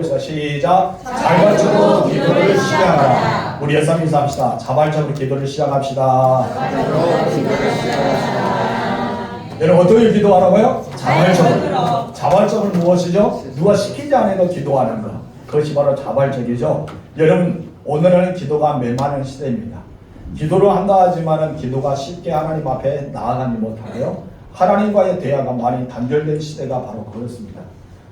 시작. 자발적으로 기도를 시작하라. 우리 예수 인사합시다. 자발적으로 기도를 시작합시다. 여러분 어떻게 기도하라고요? 자발적으로. 자발적으로 무엇이죠? 누가 시키지 않아도 기도하는 것. 그것이 바로 자발적이죠. 여러분 오늘은 기도가 메마른 시대입니다. 기도를 한다 하지만은 기도가 쉽게 하나님 앞에 나아가지 못하고요. 하나님과의 대화가 많이 단절된 시대가 바로 그렇습니다.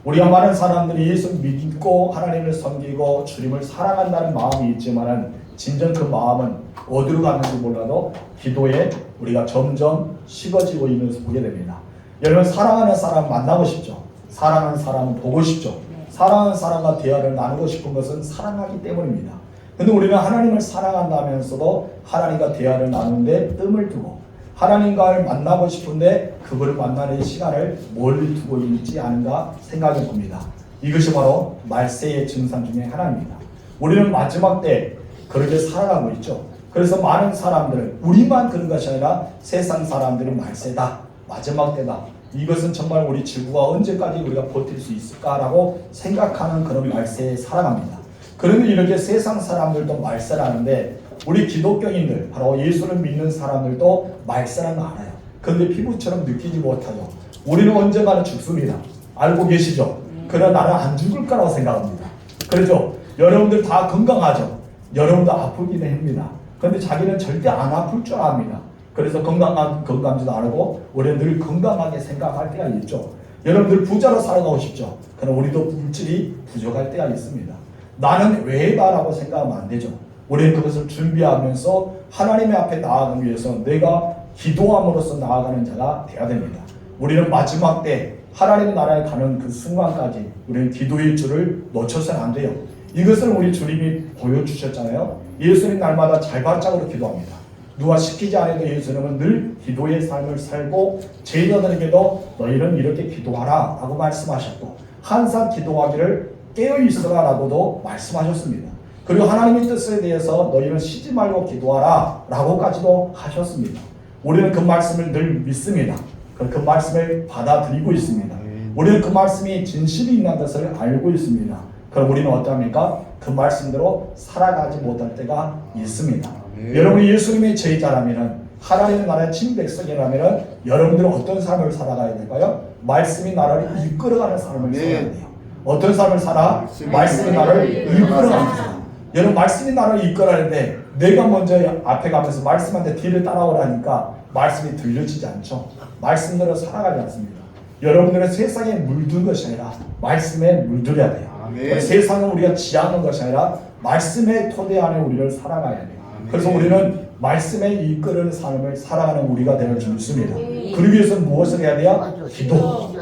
우리가 많은 사람들이 예수 믿고 하나님을 섬기고 주님을 사랑한다는 마음이 있지만은 진정 그 마음은 어디로 갔는지 몰라도 기도에 우리가 점점 식어지고 있는 것을 보게 됩니다. 여러분 사랑하는 사람 만나고 싶죠? 사랑하는 사람은 보고 싶죠? 사랑하는 사람과 대화를 나누고 싶은 것은 사랑하기 때문입니다. 근데 우리는 하나님을 사랑한다면서도 하나님과 대화를 나누는데 뜸을 두고 하나님과를 만나고 싶은데 그분을 만나는 시간을 멀리 두고 있지 않은가 생각이 듭니다. 이것이 바로 말세의 증상 중에 하나입니다. 우리는 마지막 때 그렇게 살아가고 있죠. 그래서 많은 사람들은 우리만 그런 것이 아니라 세상 사람들은 말세다, 마지막 때다. 이것은 정말 우리 지구가 언제까지 우리가 버틸 수 있을까라고 생각하는 그런 말세에 살아갑니다. 그런데 이렇게 세상 사람들도 말세라는데 우리 기독교인들, 바로 예수를 믿는 사람들도 말세라는 거 알아요. 그런데 피부처럼 느끼지 못하죠. 우리는 언젠가는 죽습니다. 알고 계시죠? 그러나 나는 안 죽을 거라고 생각합니다. 그렇죠? 여러분들 다 건강하죠? 여러분도 아프기는 합니다. 그런데 자기는 절대 안 아플 줄 압니다. 그래서 건강한지도 알고 우리는 늘 건강하게 생각할 때가 있죠. 여러분들 부자로 살아가고 싶죠? 그러나 우리도 물질이 부족할 때가 있습니다. 나는 왜다라고 생각하면 안 되죠. 우리는 그것을 준비하면서 하나님의 앞에 나아가기 위해서 내가 기도함으로써 나아가는 자가 되어야 됩니다. 우리는 마지막 때 하나님의 나라에 가는 그 순간까지 우리는 기도의 줄을 놓쳐서는 안 돼요. 이것을 우리 주님이 보여주셨잖아요. 예수님 날마다 자발적으로 기도합니다. 누가 시키지 않아도 예수님은 늘 기도의 삶을 살고 제자들에게도 너희는 이렇게 기도하라 라고 말씀하셨고 항상 기도하기를 깨어있어라 라고도 말씀하셨습니다. 그리고 하나님의 뜻에 대해서 너희는 쉬지 말고 기도하라 라고까지도 하셨습니다. 우리는 그 말씀을 늘 믿습니다. 그 말씀을 받아들이고 있습니다. 우리는 그 말씀이 진실이 있는 것을 알고 있습니다. 그럼 우리는 어떠합니까? 그 말씀대로 살아가지 못할 때가 있습니다. 여러분이 예수님의 제자라면 하나님의 나라의 친백성이라면 여러분들은 어떤 삶을 살아가야 될까요? 말씀이 나를 이끌어가는 삶을 살아야 돼요. 어떤 삶을 살아? 말씀이 나를 이끌어가는 삶. 여러분 말씀이 나를 이끌어가는데 내가 먼저 앞에 가면서 말씀한테 뒤를 따라오라니까 말씀이 들려지지 않죠. 말씀대로 살아가지 않습니다. 여러분들은 세상에 물든 것이 아니라 말씀에 물들여야 돼요. 세상은 우리가 지향하는 것이 아니라 말씀의 토대 안에 우리를 살아가야 돼요. 그래서 우리는 말씀에 이끌어가는 삶을 살아가는 우리가 되는 줄 믿습니다. 그러기 위해서는 무엇을 해야 돼요?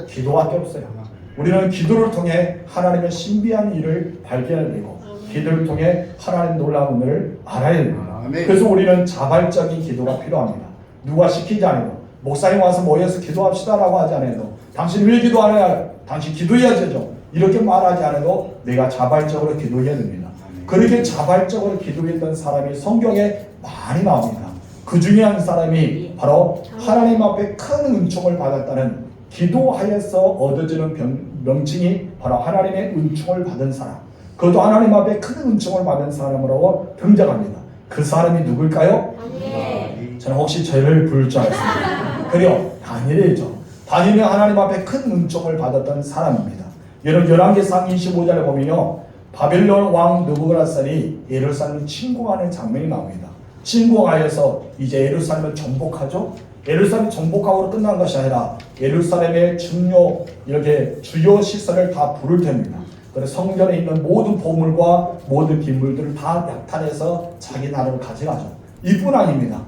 기도밖에 없어요. 우리는 기도를 통해 하나님의 신비한 일을 발견해내고 기도를 통해 하나님 놀라운 은혜를 알아야 됩니다. 그래서 우리는 자발적인 기도가 필요합니다. 누가 시키지 않아도 목사님 와서 모여서 기도합시다 라고 하지 않아도 당신 왜 기도 안 해요? 당신 기도해야죠. 이렇게 말하지 않아도 내가 자발적으로 기도해야 됩니다. 그렇게 자발적으로 기도했던 사람이 성경에 많이 나옵니다. 그 중에 한 사람이 바로 하나님 앞에 큰 은총을 받았다는 기도하여서 얻어지는 명칭이 바로 하나님의 은총을 받은 사람. 그것도 하나님 앞에 큰 은총을 받은 사람으로 등장합니다. 그 사람이 누굴까요? 저는 혹시 죄를 부를 줄 알았습니다. 그래요. 다니엘이죠. 다니엘은 하나님 앞에 큰 은총을 받았던 사람입니다. 여러분 열왕기상 25절에 보면요. 바벨론 왕 느부갓네살이 예루살렘을 침공하는 장면이 나옵니다. 침공하여서 이제 예루살렘을 정복하죠. 예루살렘 정복하고 끝난 것이 아니라 예루살렘의 주요 시설을 다 부를 텐니다. 그래서 성전에 있는 모든 보물과 모든 기물들을 다 약탈해서 자기 나라로 가져가죠. 이뿐 아닙니다.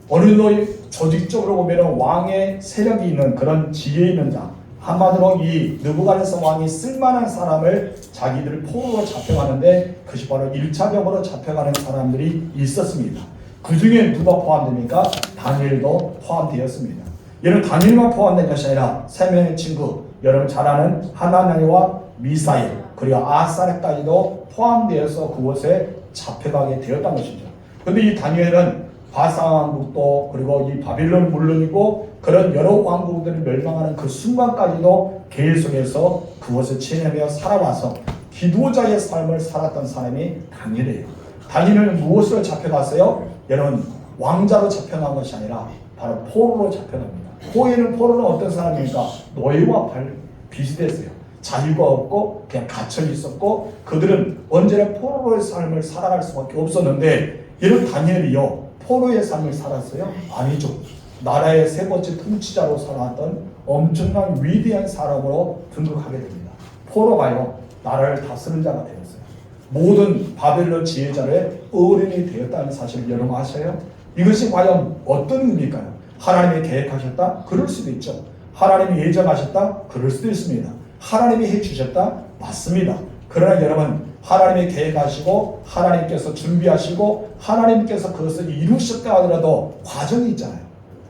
어느 정도 조직적으로 보면 왕의 세력이 있는 그런 지혜 있는 자, 한마디로 이 느부갓네살 왕이 쓸만한 사람을 자기들 포로로 잡혀가는데 그것이 바로 1차적으로 잡혀가는 사람들이 있었습니다. 그 중에 누가 포함됩니까? 다니엘도 포함되었습니다. 여러분 다니엘만 포함된 것이 아니라 세 명의 친구, 여러분 잘 아는 하나냐와 미사엘 그리고 아사랴까지도 포함되어서 그곳에 잡혀가게 되었던 것이죠. 그런데 이 다니엘은 바사 왕국도 그리고 이 바빌론 물론이고 그런 여러 왕국들이 멸망하는 그 순간까지도 계속해서 그것을 지내며 살아와서 기도자의 삶을 살았던 사람이 다니엘이에요. 다니엘은 무엇으로 잡혀갔어요? 여러분, 왕자로 잡혀간 것이 아니라 바로 포로로 잡혀갑니다. 포로는 어떤 사람입니까? 노예와 비슷했어요. 자유가 없고 그냥 갇혀 있었고 그들은 언제나 포로의 삶을 살아갈 수밖에 없었는데, 이런 다니엘이요 포로의 삶을 살았어요? 아니죠. 나라의 세 번째 통치자로 살아왔던 엄청난 위대한 사람으로 등극하게 됩니다. 포로가요 나라를 다스리는 자가 되었어요. 모든 바벨론 지혜자의 어른이 되었다는 사실을 여러분 아셔요? 이것이 과연 어떤 의미일까요? 하나님이 계획하셨다? 그럴 수도 있죠. 하나님이 예정하셨다? 그럴 수도 있습니다. 하나님이 해주셨다? 맞습니다. 그러나 여러분, 하나님이 계획하시고 하나님께서 준비하시고 하나님께서 그것을 이루셨다 하더라도 과정이 있잖아요.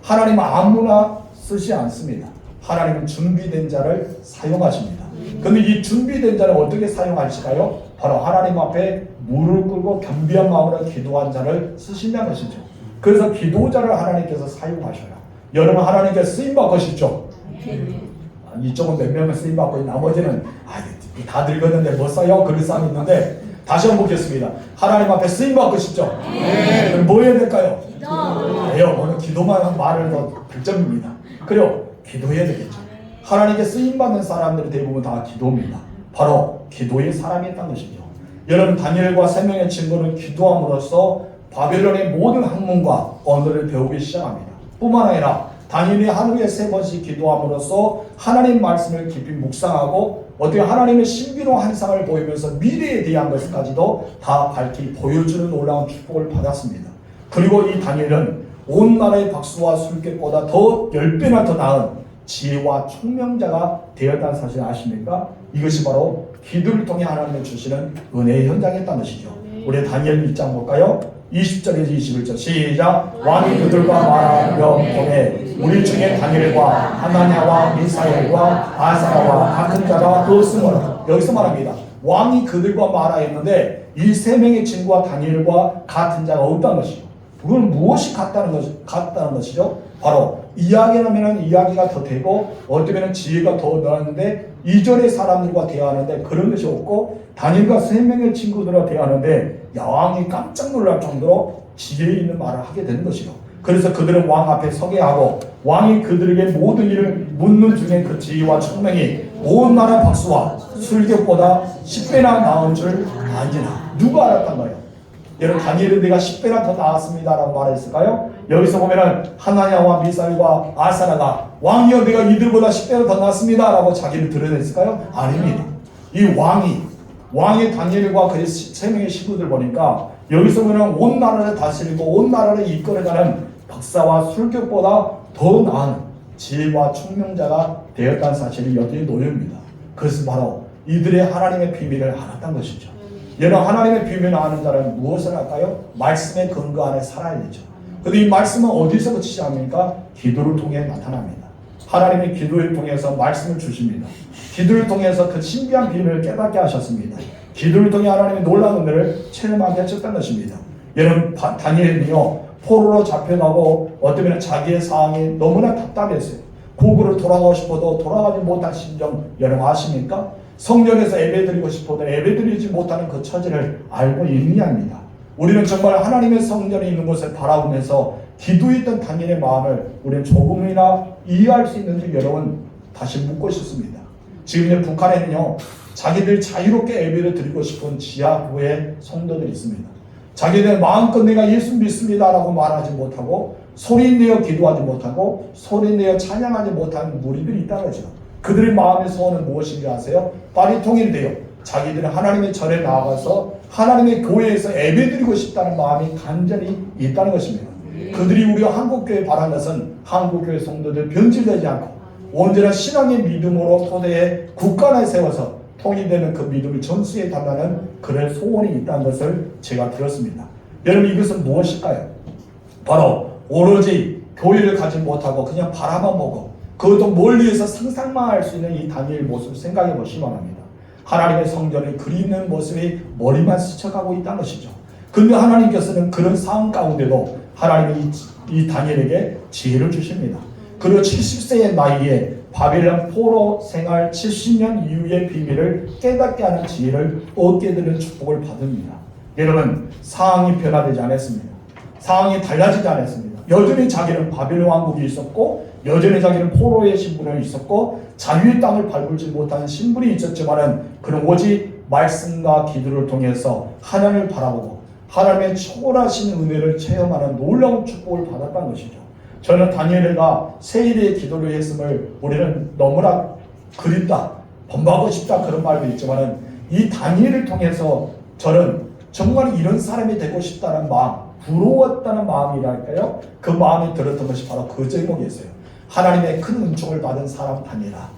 하나님은 아무나 쓰지 않습니다. 하나님은 준비된 자를 사용하십니다. 그런데 이 준비된 자를 어떻게 사용하실까요? 바로 하나님 앞에 무릎 꿇고 겸비한 마음으로 기도한 자를 쓰신다는 것이죠. 그래서 기도자를 하나님께서 사용하셔요. 여러분, 하나님께 쓰임받고 싶죠? 이쪽은 몇 명은 쓰임받고 나머지는 다 늙었는데 뭐 써요? 그런 사람이 있는데, 다시 한번 보겠습니다. 하나님 앞에 쓰임받고 싶죠? 그럼 뭐 해야 될까요? 기도해요. 오늘 기도만 말을 더 100점입니다. 그래요. 기도해야 되겠죠. 하나님께 쓰임받는 사람들이 대부분 다 기도입니다. 바로 기도의 사람이었던 것이죠. 여러분, 다니엘과 세 명의 친구는 기도함으로써 바벨론의 모든 학문과 언어를 배우기 시작합니다. 뿐만 아니라 다니엘이 하루에 3번씩 기도함으로써 하나님 말씀을 깊이 묵상하고 어떻게 하나님의 신비로운 환상을 보이면서 미래에 대한 것까지도 다 밝히 보여주는 놀라운 축복을 받았습니다. 그리고 이 다니엘은 온 나라의 박수와 술객보다 더 10배나 더 나은 지혜와 총명자가 되었다는 사실 아십니까? 이것이 바로 기도를 통해 하나님을 주시는 은혜의 현장이었다는 것이죠. 우리 다니엘 1장 볼까요? 20절에서 21절 시작. 왕이 그들과 말하며 보내 우리 중에 다니엘과 하나냐와 미사엘과 아사랴와 같은 자가 없으므로. 여기서 말합니다. 왕이 그들과 말하였는데 이 세 명의 친구와 다니엘과 같은 자가 없다는 것이죠. 그건 무엇이 같다는 것이죠? 바로 이야기하면 이야기가 더 되고 어쩌면 지혜가 더 늘었는데 이전의 사람들과 대화하는데 그런 것이 없고, 다니엘과 세 명의 친구들과 대화하는데 왕이 깜짝 놀랄 정도로 지혜 있는 말을 하게 되는 것이죠. 그래서 그들은 왕 앞에 서게 하고 왕이 그들에게 모든 일을 묻는 중에 그 지혜와 총명이 온 나라 박수와 술객보다 10배나 나은 줄 알지나. 누가 알았단 말이에요? 여러분, 다니엘은 내가 10배나 더 나았습니다라고 말했을까요? 여기서 보면은 하나냐와 미사엘과 아사랴가 왕이여 내가 이들보다 10배나 더 나았습니다라고 자기를 드러냈을까요? 아닙니다. 이 왕이 다니엘과 그의 3명의 친구들 보니까 여기서 보면 온 나라를 다스리고 온 나라를 이끌어가는 박사와 술객보다 더 나은 지혜와 총명자가 되었다는 사실이 여기에 놓여입니다. 그것은 바로 이들의 하나님의 비밀을 알았다는 것이죠. 여러분, 하나님의 비밀을 아는 자는 무엇을 할까요? 말씀의 근거 안에 살아야 되죠. 그런데 이 말씀은 어디서부터 시작합니까? 기도를 통해 나타납니다. 하나님의 기도를 통해서 말씀을 주십니다. 기도를 통해서 그 신비한 비밀을 깨닫게 하셨습니다. 기도를 통해 하나님의 놀라운 은혜를 체험하게 하셨다는 것입니다. 여러분, 다니엘은요 포로로 잡혀가고 어쩌면 자기의 상황이 너무나 답답했어요. 고국으로 돌아가고 싶어도 돌아가지 못할 심정 여러분 아십니까? 성전에서 예배드리고 싶어도 예배드리지 못하는 그 처지를 알고 있느냐입니다. 우리는 정말 하나님의 성전이 있는 곳을 바라보면서 기도했던 다니엘의 마음을 우리는 조금이나 이해할 수 있는지 여러분 다시 묻고 싶습니다. 지금 북한에는요 자기들 자유롭게 예배를 드리고 싶은 지하부의 성도들이 있습니다. 자기들 마음껏 내가 예수 믿습니다라고 말하지 못하고 소리내어 기도하지 못하고 소리내어 찬양하지 못하는 무리들이 있다는 거죠. 그들의 마음의 소원은 무엇인지 아세요? 빨리 통일되어 자기들은 하나님의 절에 나아가서 하나님의 교회에서 예배드리고 싶다는 마음이 간절히 있다는 것입니다. 그들이 우리 한국교회 바란 것은 한국교회 성도들 변질되지 않고 언제나 신앙의 믿음으로 토대에 국가를 세워서 통일되는 그 믿음을 전수해 달라는 그런 소원이 있다는 것을 제가 들었습니다. 여러분, 이것은 무엇일까요? 바로 오로지 교회를 가지 못하고 그냥 바라만 보고 그것도 멀리에서 상상만 할 수 있는 이 다니엘 모습을 생각해 보시기 바랍니다. 하나님의 성전을 그리는 모습이 머리만 스쳐가고 있다는 것이죠. 그런데 하나님께서는 그런 상황 가운데도 하나님이 이 다니엘에게 지혜를 주십니다. 그리고 70세의 나이에 바빌론 포로 생활 70년 이후의 비밀을 깨닫게 하는 지혜를 얻게 되는 축복을 받습니다. 여러분, 상황이 변화되지 않았습니다. 상황이 달라지지 않았습니다. 여전히 자기는 바빌론 왕국이 있었고, 여전히 자기는 포로의 신분이 있었고, 자유의 땅을 밟을지 못하는 신분이 있었지만은 그는 오직 말씀과 기도를 통해서 하나님을 바라보고 하나님의 초월하신 은혜를 체험하는 놀라운 축복을 받았다는 것이죠. 저는 다니엘가 세일의 기도를 했음을 우리는 너무나 그립다, 본받고 싶다 그런 말도 있지만은 이 다니엘을 통해서 저는 정말 이런 사람이 되고 싶다는 마음, 부러웠다는 마음이랄까요? 그 마음이 들었던 것이 바로 그 제목이었어요. 하나님의 큰 은총을 받은 사람 다니엘아.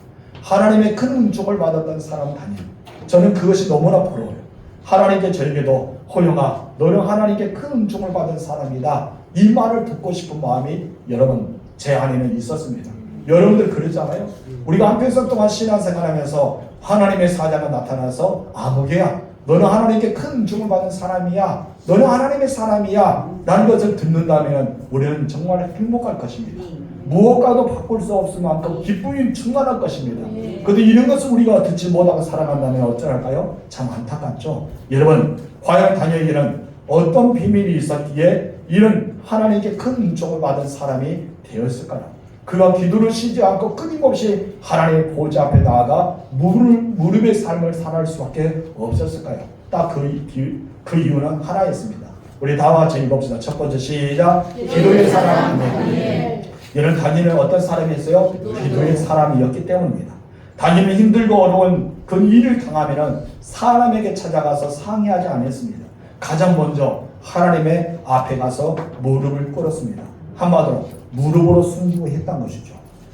하나님의 큰 은총을 받았던 사람 다니엘. 저는 그것이 너무나 부러워요. 하나님께 저에게도 호영아, 너는 하나님께 큰 은총을 받은 사람이다. 이 말을 듣고 싶은 마음이 여러분 제 안에는 있었습니다. 여러분들 그러잖아요. 우리가 한 평생 동안 신앙생활하면서 하나님의 사자가 나타나서 아무개야, 너는 하나님께 큰 은총을 받은 사람이야, 너는 하나님의 사람이야 라는 것을 듣는다면 우리는 정말 행복할 것입니다. 무엇과도 바꿀 수 없을 만큼 기쁨이 충만할 것입니다. 그런데 이런 것을 우리가 듣지 못하고 살아간다면 어쩌랄까요? 참 안타깝죠. 여러분, 과연 다니엘에게는 어떤 비밀이 있었기에 이런 하나님께 큰 은총을 받은 사람이 되었을까요? 그가 기도를 쉬지 않고 끊임없이 하나님의 보좌 앞에 나아가 무릎의 삶을 살아갈 수밖에 없었을까요? 딱 그 이유는 하나였습니다. 우리 다 같이 읽읍시다. 첫 번째 시작. 기도의 사람 다니엘. 이런 다니엘은 어떤 사람이었어요? 기도의 사람이었기 때문입니다. 다니엘은 힘들고 어려운 그 일을 당하면은 사람에게 찾아가서 상의하지 않았습니다. 가장 먼저 하나님의 앞에 가서 무릎을 꿇었습니다. 한마디로 무릎으로 순종했다는 것이죠.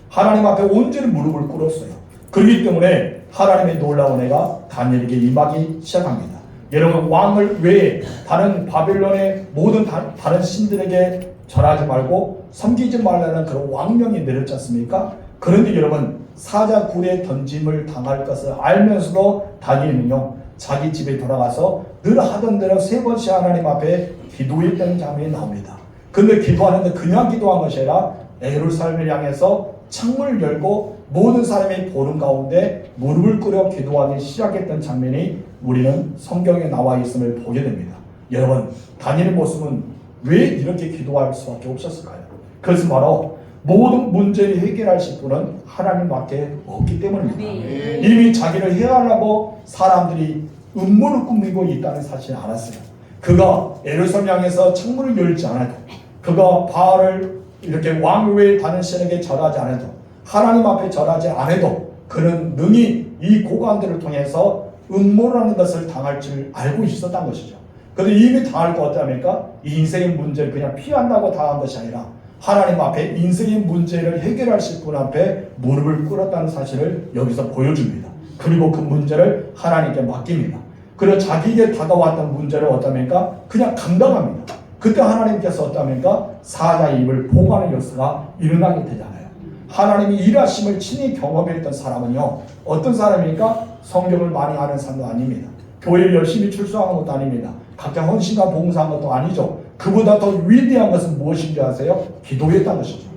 하나님 앞에 온전히 무릎을 꿇었어요. 그렇기 때문에 하나님의 놀라운 은혜가 다니엘에게 임하기 시작합니다. 여러분, 왕을 외에 다른 바빌론의 모든 다른 신들에게 절하지 말고 섬기지 말라는 그런 왕명이 내렸지 않습니까? 그런데 여러분, 사자 굴에 던짐을 당할 것을 알면서도 다니엘은요, 자기 집에 돌아가서 늘 하던 대로 3번씩 하나님 앞에 기도했다는 장면이 나옵니다. 근데 기도하는데 그냥 기도한 것이 아니라 예루살렘을 향해서 창문을 열고 모든 사람이 보는 가운데 무릎을 꿇어 기도하기 시작했던 장면이 우리는 성경에 나와 있음을 보게 됩니다. 여러분, 다니엘의 모습은 왜 이렇게 기도할 수밖에 없었을까요? 그것은 바로 모든 문제를 해결하실 분은 하나님밖에 없기 때문입니다. 이미 자기를 해하려고 사람들이 음모를 꾸미고 있다는 사실을 알았어요. 그가 예루살렘 향해서 창문을 열지 않아도, 그가 바알을 이렇게 왕 외에 다른 신에게 절하지 않아도, 하나님 앞에 절하지 않아도 그는 능히 이 고관들을 통해서 음모라는 것을 당할 줄 알고 있었던 것이죠. 그런데 이미 당할 것 같다니까 이 인생의 문제를 그냥 피한다고 당한 것이 아니라 하나님 앞에 인생의 문제를 해결하실 분 앞에 무릎을 꿇었다는 사실을 여기서 보여줍니다. 그리고 그 문제를 하나님께 맡깁니다. 그리고 자기에게 다가왔던 문제를 어떠합니까? 그냥 감당합니다. 그때 하나님께서 어떠합니까? 사자의 입을 봉하는 역사가 일어나게 되잖아요. 하나님이 일하심을 친히 경험했던 사람은요, 어떤 사람입니까? 성경을 많이 아는 사람도 아닙니다. 교회를 열심히 출석한 것도 아닙니다. 각자 헌신과 봉사한 것도 아니죠. 그보다 더 위대한 것은 무엇인지 아세요? 기도했다는 것이죠.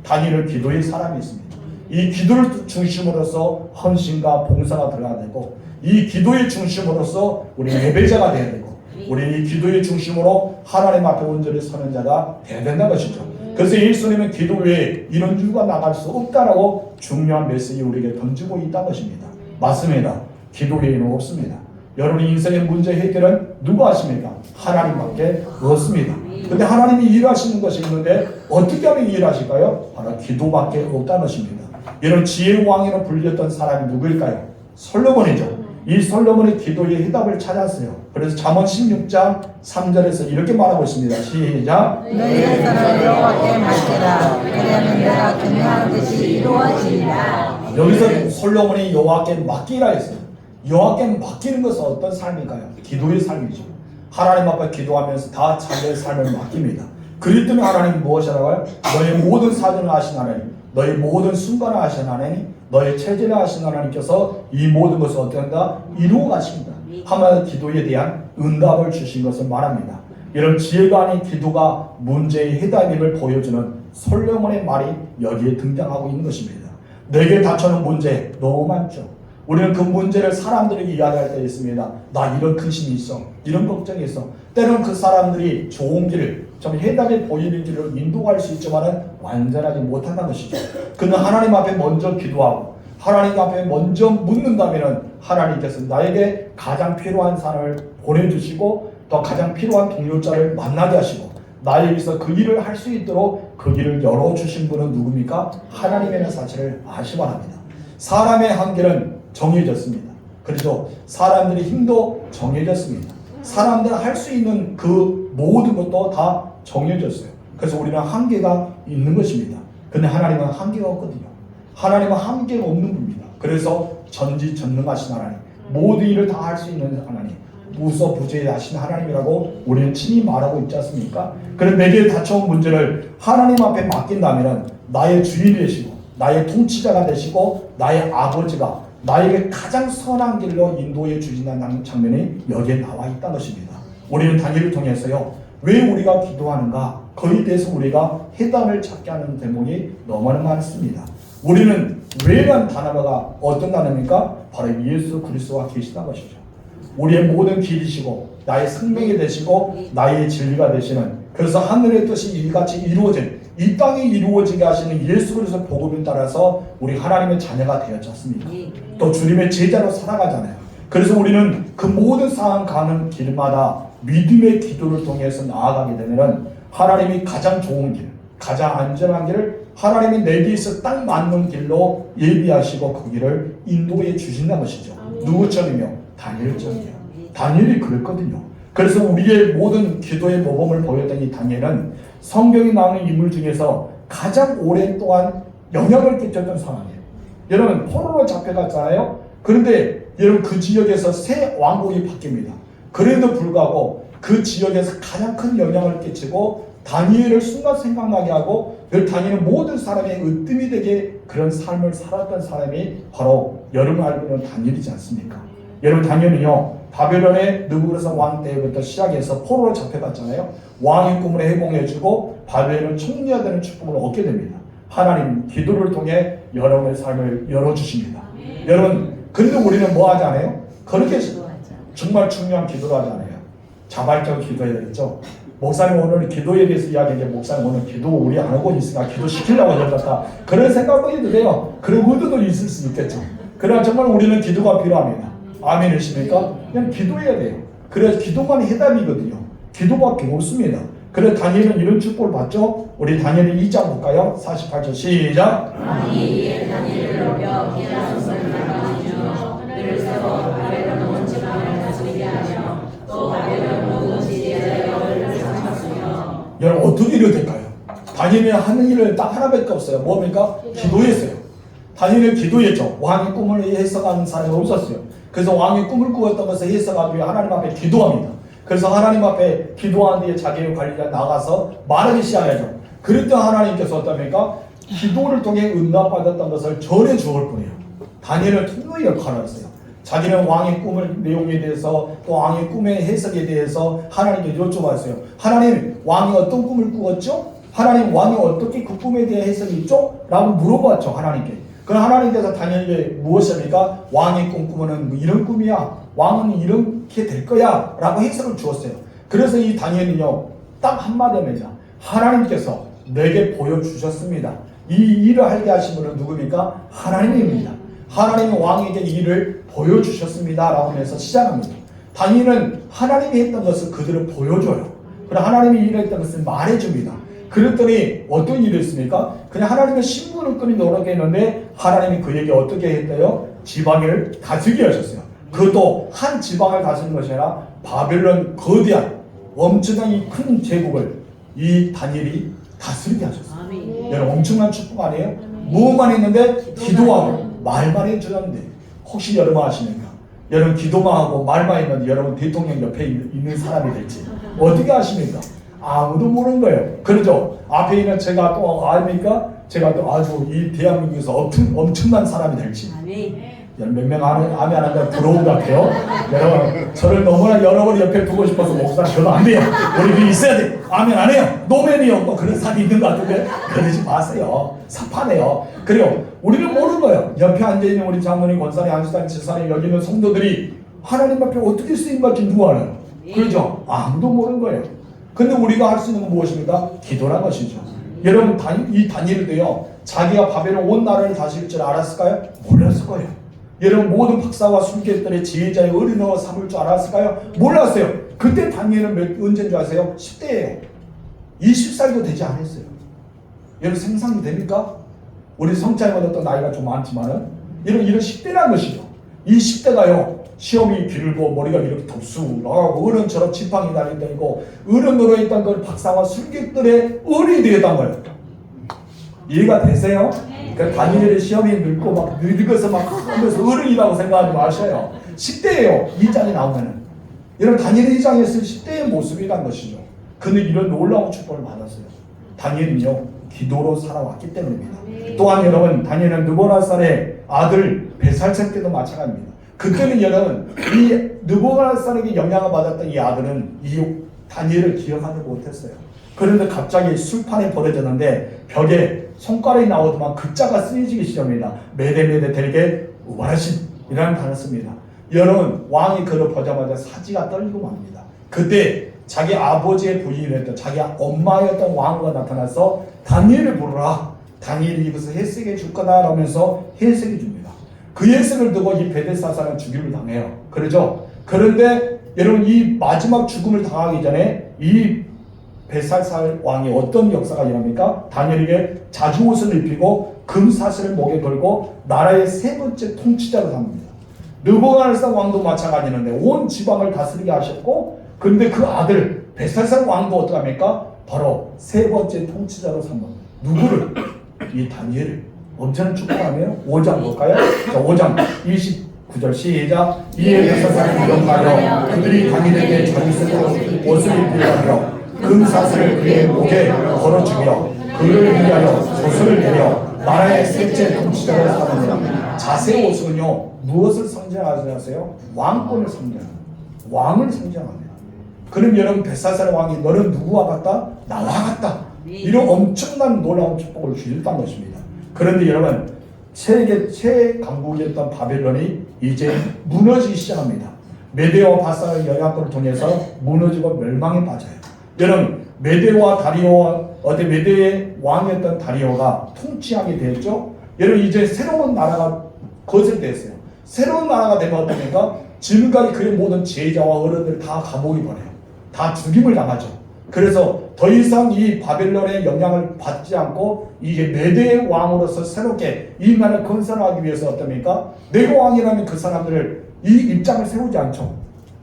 다니엘은 기도의 사람이 있습니다. 이 기도를 중심으로서 헌신과 봉사가 들어가야 되고, 이 기도의 중심으로서 우리 예배자가 되어야 되고, 우리 이 기도의 중심으로 하나님 앞에 온전히 서는 자가 되어야 된다는 것이죠. 그래서 예수님은 기도 외에 이런 이유가 나갈 수 없다라고 중요한 메시지 우리에게 던지고 있다는 것입니다. 맞습니다. 기도 외에는 없습니다. 여러분의 인생의 문제 해결은 누가 하십니까? 하나님밖에 없습니다. 근데 하나님이 일하시는 것이 있는데 어떻게 하면 일하실까요? 바로 기도밖에 없다는 것입니다. 이런 지혜의 왕이라 불렸던 사람이 누구일까요? 솔로몬이죠. 이 솔로몬의 기도의 해답을 찾았어요. 그래서 잠언 16장 3절에서 이렇게 말하고 있습니다. 시작. 너희의 손을 여호와께 맡기라. 그러면 내가 경영하는 뜻이 이루어지리라. 여기서 솔로몬이 여호와께 맡기라 했어요. 여호와께 맡기는 것은 어떤 삶일까요? 기도의 삶이죠. 하나님 앞에 기도하면서 다 자기의 삶을 맡깁니다. 그렇기 때문에 하나님이 무엇이라고 해요? 너의 모든 사정을 아신 하나님, 너의 모든 순간을 아신 하나님, 너의 체질을 아신 하나님께서 이 모든 것을 어떻게 한다? 이루어 가십니다. 하나님 기도에 대한 응답을 주신 것을 말합니다. 이런 지혜가 아닌 기도가 문제의 해답임을 보여주는 솔로몬의 말이 여기에 등장하고 있는 것입니다. 내게 닥쳐오는 문제 너무 많죠. 우리는 그 문제를 사람들에게 이야기할 때 있습니다. 나 이런 근심이 있어, 이런 걱정이 있어. 때로는 그 사람들이 좋은 길을, 좀 해답이 보이는 길을 인도할 수 있지만 완전하지 못한다는 것이죠. 그는 하나님 앞에 먼저 기도하고 하나님 앞에 먼저 묻는다면 하나님께서 나에게 가장 필요한 사람을 보내주시고 또 가장 필요한 동료자를 만나게 하시고 나에게서 그 일을 할 수 있도록 그 길을 열어주신 분은 누굽니까? 하나님이라는 사실을 아시기 바랍니다. 사람의 한계는 정해졌습니다. 그래서 사람들의 힘도 정해졌습니다. 사람들은 할 수 있는 그 모든 것도 다 정해졌어요. 그래서 우리는 한계가 있는 것입니다. 근데 하나님은 한계가 없거든요. 하나님은 한계가 없는 분입니다. 그래서 전지전능하신 하나님, 모든 일을 다 할 수 있는 하나님, 무소부재하신 하나님이라고 우리는 친히 말하고 있지 않습니까? 그래서 내게 닥쳐온 문제를 하나님 앞에 맡긴다면 나의 주인이 되시고 나의 통치자가 되시고 나의 아버지가 나에게 가장 선한 길로 인도해 주신다는 장면이 여기에 나와 있다는 것입니다. 우리는 다니엘을 통해서요, 왜 우리가 기도하는가, 거기에 대해서 우리가 해답을 찾게 하는 대목이 너무나 많습니다. 우리는 왜라는 단어가 어떤 단어입니까? 바로 예수 그리스도가 계시다는 것이죠. 우리의 모든 길이시고 나의 생명이 되시고 나의 진리가 되시는, 그래서 하늘의 뜻이 이같이 이루어진 이 땅에 이루어지게 하시는 예수 그리스도 복음에 따라서 우리 하나님의 자녀가 되었지 않습니까? 또 주님의 제자로 살아가잖아요. 그래서 우리는 그 모든 상황 가는 길마다 믿음의 기도를 통해서 나아가게 되면 하나님이 가장 좋은 길, 가장 안전한 길을 하나님이 내게서 딱 맞는 길로 예비하시고 그 길을 인도해 주신다는 것이죠. 누구처럼요? 다니엘처럼요. 다니엘이 그랬거든요. 그래서 우리의 모든 기도의 모범을 보였던 이 다니엘은 성경에 나오는 인물 중에서 가장 오랫동안 영향을 끼쳤던 상황이에요. 여러분, 포로로 잡혀갔잖아요. 그런데 여러분, 그 지역에서 새 왕국이 바뀝니다. 그래도 불구하고 그 지역에서 가장 큰 영향을 끼치고 다니엘을 순간 생각나게 하고 그 다니엘은 모든 사람의 으뜸이 되게 그런 삶을 살았던 사람이 바로 여러분 알고 있는 다니엘이지 않습니까? 여러분, 다니엘은요, 바벨론의 느부갓네살 왕 때부터 시작해서 포로로 잡혀갔잖아요. 왕의 꿈을 해몽해주고 바벨론 총리가 되는 축복을 얻게 됩니다. 하나님 기도를 통해 여러분의 삶을 열어주십니다. 여러분, 근데 우리는 뭐 하지 않아요? 그렇게 정말 중요한 기도를 하지 않아요. 자발적 기도해야 되겠죠. 목사님 오늘 기도에 대해서 이야기하는데 목사님 오늘 기도 우리 안 하고 있으니까 기도 시키려고 하셨다. 그런 생각도 해도 돼요. 그런 의도도 있을 수 있겠죠. 그러나 정말 우리는 기도가 필요합니다. 아멘이십니까? 그냥 기도해야 돼요. 그래서 기도만 해답이거든요. 기도밖에 없습니다. 그래서 다니엘은 이런 축복을 받죠. 우리 다니엘 2장 볼까요? 48절 시작. 왕이 다니엘을 높여 귀한 손을 나가주며 그를 세워 바벨론 온 지방을 다스리게 하며 또 바벨론 모든 지리에 여호와를 삼았으며. 여러분, 어떻게 이래야 될까요? 다니엘이 하는 일을 딱 하나밖에 없어요. 뭡니까? 기도했어요. 다니엘은 기도했죠. 왕의 꿈을 해석하는 사람이 없었어요. 그래서 왕의 꿈을 꾸었던 것을 해석하기 위해 하나님 앞에 기도합니다. 그래서 하나님 앞에 기도한 뒤에 자기의 관리가 나가서 말하기 시작하죠. 그랬더니 하나님께서 어떻습니까? 기도를 통해 응답받았던 것을 전해 주을 뿐이에요. 다니엘은 통로의 역할을 했어요. 자기는 왕의 꿈을 내용에 대해서 또 왕의 꿈의 해석에 대해서 하나님께 여쭤봤어요. 하나님, 왕이 어떤 꿈을 꾸었죠? 하나님, 왕이 어떻게 그 꿈에 대해 해석이 있죠? 라고 물어봤죠, 하나님께. 그럼 하나님께서 다니엘에게 무엇입니까? 왕의 꿈꾸면은 뭐 이런 꿈이야. 왕은 이렇게 될 거야. 라고 해석을 주었어요. 그래서 이 다니엘은요, 딱 한마디 하면서 하나님께서 내게 보여주셨습니다. 이 일을 하게 하신 분은 누굽니까? 하나님입니다. 하나님은 왕에게 이 일을 보여주셨습니다. 라고 하면서 시작합니다. 다니엘은 하나님이 했던 것을 그들은 보여줘요. 그리고 하나님이 일을 했던 것을 말해줍니다. 그랬더니 어떤 일이 있습니까? 그냥 하나님의 신분을 끄는 노력했는데 하나님이 그에게 어떻게 했대요? 지방을 다스리게 하셨어요. 그것도 한 지방을 다스리는 것이 아니라 바벨론 거대한 엄청나게 큰 제국을 이 다니엘이 다스리게 하셨어요. 여러분, 엄청난 축복 아니에요? 무엇만 했는데 기도하고 말만 해주는데 혹시 여러분 아십니까? 여러분 기도만 하고 말만 했는데 여러분 대통령 옆에 있는 사람이 될지 어떻게 아십니까? 아무도 모르는 거예요. 그렇죠? 앞에 있는 제가 또 아닙니까? 제가 또 아주 이 대한민국에서 엄청난 사람이 될지. 몇 명 아멘 안 하는데 부러운 것 같아요. 여러분, 저를 너무나 여러분 옆에 두고 싶어서 목사 저도 안 돼요. 우리 있어야 돼. 아멘 안 해요. 노맨이요. 뭐 그런 사람이 있는 것 같은데 그러지 마세요. 삽하네요. 그래요. 우리는 모르는 거예요. 옆에 앉아있는 우리 장로님, 권사님, 안수사님, 지사님, 여기 있는 성도들이 하나님 앞에 어떻게 쓰임받지 누가 알아요? 그렇죠? 아무도 모르는 거예요. 근데 우리가 할 수 있는 건 무엇입니까? 기도란 것이죠. 여러분, 이 다니엘도요, 자기가 바벨론 온 나라를 다스릴 줄 알았을까요? 몰랐을 거예요. 여러분, 모든 박사와 술객들의 지혜자의 어린아이와 삼을 줄 알았을까요? 몰랐어요. 그때 다니엘은 언제인 줄 아세요? 10대예요. 20살도 되지 않았어요. 여러분, 생각이 됩니까? 우리 성자님보다 또 나이가 좀 많지만은 이런 10대라는 것이죠. 이 10대가요, 시험이 길고 머리가 이렇게 덥수 나가고 어른처럼 지팡이 달린다고 어른으로 했던 그 박사와 술객들의 어른이 되었단 거예요. 이해가 되세요? 그러니까 다니엘의 시험이 늙고 막 늙어서 막 하면서 어른이라고 생각하지 마셔요. 10대예요. 2장이 나오면은. 여러분, 다니엘 2장에서 10대의 모습이란 것이죠. 근데 이런 놀라운 축복을 받았어요. 다니엘은요, 기도로 살아왔기 때문입니다. 또한 여러분, 다니엘은 느보갓네살의 아들 벨살살 때도 마찬가지입니다. 그때는 여러분, 이 느보갓네살에게 영향을 받았던 이 아들은 이 다니엘을 기억하지 못했어요. 그런데 갑자기 술판에 버려졌는데 벽에 손가락이 나오더만 글자가 쓰여지기 시작합니다. 메데메데 델게 우바라신이라는 단어를 씁니다. 여러분, 왕이 그를 보자마자 사지가 떨리고 맙니다. 그때 자기 아버지의 부인이었던 자기 엄마였던 왕후가 나타나서 다니엘을 부르라. 다니엘이 이것을 해석해 줄 거다 라면서 해석해 줍니다. 그 해석을 두고 이 벨사살은 죽임을 당해요. 그러죠? 그런데 여러분, 이 마지막 죽음을 당하기 전에 이 벨사살 왕이 어떤 역사가 일어납니까? 다니엘에게 자주옷을 입히고 금사슬을 목에 걸고 나라의 세 번째 통치자로 삼습니다. 느부갓네살 왕도 마찬가지인데 온 지방을 다스리게 하셨고, 그런데 그 아들 벨사살 왕도 어떡합니까? 바로 세 번째 통치자로 삼습니다. 누구를? 이 다니엘을. 엄청난 축복하네요. 5장 볼까요? 자, 5장 29절 시작. 이에 벨사살이 명하여 그들이 다니엘에게 자주색으로 옷을 입히게 하며 금사슬을 그의 목에 걸어주며 그를 위하여 조서를 내려 나라의 셋째 통치자를 삼습니다. 자세히 옷은요, 무엇을 상징하세요? 왕권을 상징합니다. 왕을 상징합니다. 그럼 여러분, 벨사살 왕이 너는 누구와 같다? 나와 같다. 이런 엄청난 놀라운 축복을 주셨다는 것입니다. 그런데 여러분, 세계 최강국이었던 바벨론이 이제 무너지기 시작합니다. 메데와 바사의 영향권을 통해서 무너지고 멸망에 빠져요. 여러분, 메데와 다리오와 메데의 왕이었던 다리오가 통치하게 되었죠. 여러분, 이제 새로운 나라가 거절됐어요. 새로운 나라가 되면 어떻습니까? 지금까지 그의 모든 제자와 어른들 다 감옥에 보내요. 다 죽임을 당하죠. 그래서 더 이상 이 바벨론의 영향을 받지 않고 이제 메대의 왕으로서 새롭게 이 나라를 건설하기 위해서 어떻습니까? 내가 왕이라면 그 사람들을 이 입장을 세우지 않죠.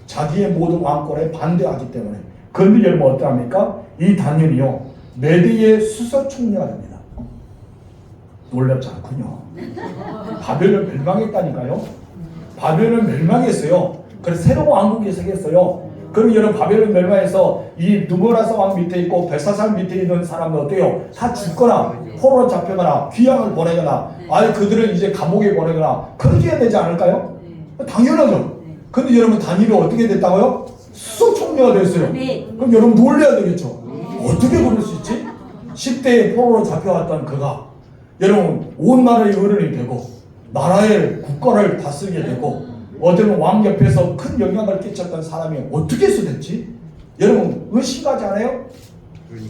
자기의 모든 왕권에 반대하기 때문에. 그런데 여러분 어떠합니까? 이 다니엘이요, 메대의 수서 총리가 됩니다. 놀랍지 않군요. 바벨론 멸망했다니까요. 바벨론 멸망했어요. 그래서 새로운 왕국이 생겼어요. 그럼 여러분, 바벨론 멸망해서 이 느부갓네살 왕 밑에 있고 벨사살 밑에 있는 사람은 어때요? 다 죽거나 포로로 잡혀거나 귀양을 보내거나 아니 그들을 이제 감옥에 보내거나 그렇게 해야 되지 않을까요? 당연하죠. 근데 여러분, 다니엘이 어떻게 됐다고요? 수석총리가 됐어요. 그럼 여러분 놀라야 되겠죠. 어떻게 그럴 수 있지? 10대에 포로로 잡혀왔던 그가 여러분 온 나라의 어른이 되고 나라의 국가를 다스리게 되고 어떤 왕 옆에서 큰 영향을 끼쳤던 사람이 어떻게 해서 됐지? 여러분 의심하지 않아요?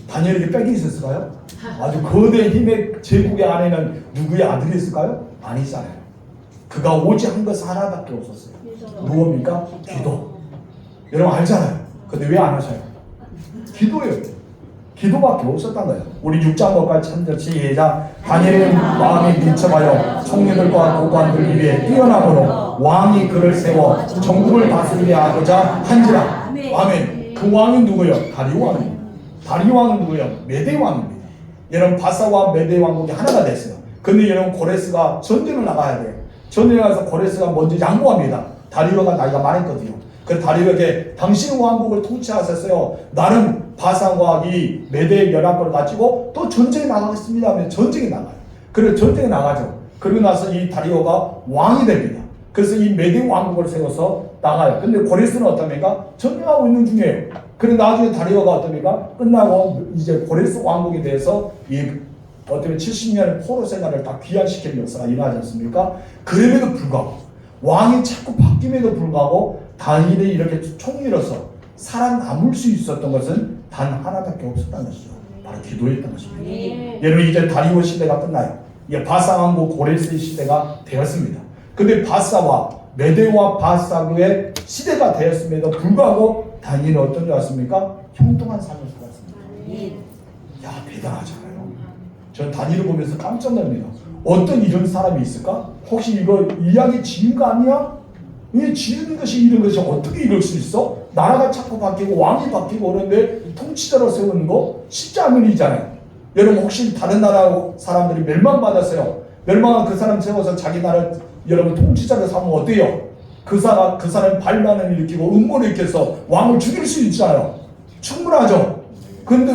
다니엘에게 빽이 있었을까요? 아주 거대 힘의 제국의 안에는 누구의 아들이 있을까요? 아니잖아요. 그가 오직 한 것 하나밖에 없었어요. 무엇입니까? 기도. 여러분 알잖아요. 근데 왜 안 하셔요? 기도예요. 기도밖에 없었단 거예요. 우리 6장 볼까요? 3절 시작. 다니엘의 마음이 민첩하여 총리들과 고관들 위에 뛰어나므로 왕이 그를 세워 전국을 다스리게 하고자 한지라. 아멘. 그 왕은 누구예요? 다리오 왕입니다. 다리오 왕은 누구예요? 메대 왕입니다. 여러분 바사와 메대 왕국이 하나가 됐어요. 근데 여러분 고레스가 전쟁을 나가야 돼요. 전쟁에 가서 고레스가 먼저 양보합니다. 다리오가 나이가 많았거든요. 그 다리오에게 당신 왕국을 통치하셨어요. 나는 바산과 이 메대의 연합권을 가지고 또 전쟁에 나가겠습니다 하면 전쟁에 나가요. 그래서 전쟁에 나가죠. 그러고 나서 이 다리오가 왕이 됩니다. 그래서 이 메대 왕국을 세워서 나가요. 근데 고레스는 어떻습니까? 전쟁하고 있는 중이에요. 그런데 나중에 다리오가 어떻습니까? 끝나고 이제 고레스 왕국에 대해서 이 어떻게 70년의 포로 생활을 다 귀환시키는 역사가 일어나지 않습니까? 그럼에도 불구하고 왕이 자꾸 바뀜에도 불구하고 다니엘이 이렇게 총리로서 살아남을 수 있었던 것은 단 하나밖에 없었다는 것이죠. 바로 기도였던 것입니다. 여러분 이제 다리오 시대가 끝나요. 이제 바사 왕국 고레스의 시대가 되었습니다. 근데 바사와 메대와 바사의 시대가 되었음에도 불구하고 다니엘은 어떤 줄 아십니까? 형통한 삶을 살았습니다. 야, 대단하잖아요. 전 다니엘을 보면서 깜짝 놀랍니다. 어떤 이런 사람이 있을까? 혹시 이거 이야기 지은 거 아니야? 이 지은 것이 이런 것이 어떻게 이럴 수 있어? 나라가 자꾸 바뀌고 왕이 바뀌고 그러는데 통치자로 세우는 거 쉽지 않은 일이잖아요. 여러분 혹시 다른 나라 사람들이 멸망받았어요. 멸망한 그 사람 세워서 자기 나라 여러분 통치자로 삼으면 어때요? 그 사람 반란을 일으키고 음모를 일으켜서 왕을 죽일 수 있잖아요. 충분하죠. 그런데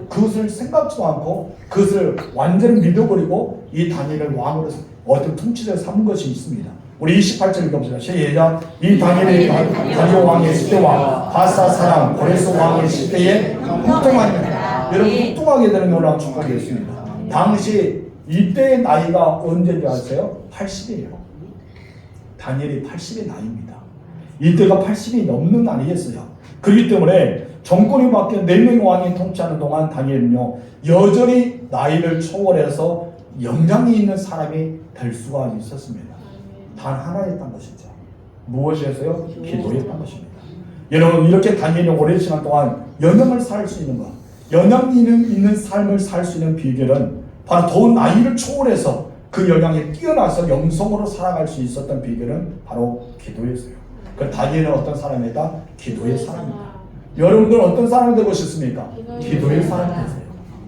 그것을 생각지도 않고 그것을 완전히 믿어버리고 이 다니엘을 왕으로 어떤 통치자를 삼은 것이 있습니다. 우리 28절 읽어보시죠. 시작. 이 다니엘이 다리오 왕의 시대와 바사 사람 고레스 왕의 시대에 형통하니라. 여러분 형통하게 되는 놀라운 축복이 있습니다. 당시 이때의 나이가 언제인지 아세요? 80이에요. 다니엘이 80의 나이입니다. 이때가 80이 넘는 나이였어요. 그렇기 때문에 정권이 바뀐 4명의 왕이 통치하는 동안 다니엘은요 여전히 나이를 초월해서 영향이 있는 사람이 될 수가 있었습니다. 단 하나였던 것이죠. 무엇이었어요? 기도였던 것입니다. 여러분 이렇게 다니엘이 오랜 시간 동안 영향을 살 수 있는 것, 영향이 있는 삶을 살 수 있는 비결은 바로 더 나이를 초월해서 그 영향에 뛰어나서 영성으로 살아갈 수 있었던 비결은 바로 기도였어요. 그 다니엘은 어떤 사람이다? 기도의 사람입니다. 여러분들은 어떤 사람이 되고 싶습니까? 기도의 사람이 되세요.